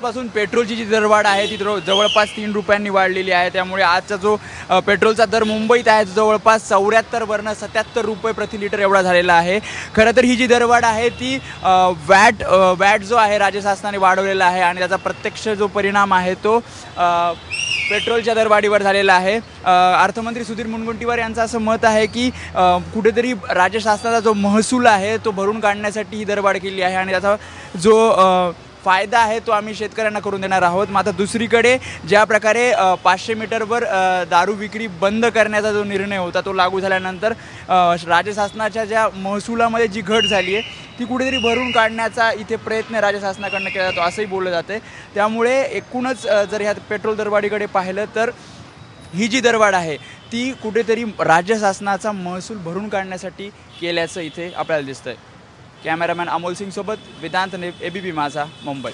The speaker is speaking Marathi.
आजपासून पेट्रोलची जी दरवाढ आहे ती जवळपास 3 रुपयांनी वाढलेली आहे। त्यामुळे आजचा जो पेट्रोलचा दर मुंबईत आहे जवळपास 74 वरनं 77 रुपये प्रति लिटर एवढा झालेला आहे। खरं तर ही जी दरवाढ आहे ती वॅट जो आहे राज्य शासनाने वाढवलेला आहे आणि त्याचा प्रत्यक्ष जो परिणाम आहे तो पेट्रोलच्या दरवाढीवर झालेला आहे। अर्थमंत्री सुधीर मुनगंटीवार यांचं असं मत आहे की कुठेतरी राज्य शासनाचा जो महसूल आहे तो भरून काढण्यासाठी ही दरवाढ केली आहे आणि त्याचा जो फायदा आहे तो आम्ही शेतकऱ्यांना करून देणार आहोत। मात्र दुसरीकडे ज्या प्रकारे 500 मीटरवर दारू विक्री बंद करण्याचा जो निर्णय होता तो लागू झाल्यानंतर राज्य शासनाच्या ज्या महसुलामध्ये जी घट झाली आहे ती कुठेतरी भरून काढण्याचा इथे प्रयत्न राज्य शासनाकडून केला जातो असंही बोललं जाते। त्यामुळे एकूणच जर ह्या पेट्रोल दरवाढीकडे पाहिलं तर ही जी दरवाढ आहे ती कुठेतरी राज्य शासनाचा महसूल भरून काढण्यासाठी केल्याचं इथे आपल्याला दिसतंय। कॅमेरामॅन अमोल सिंग सोबत वेदांत ABP माझा मुंबई।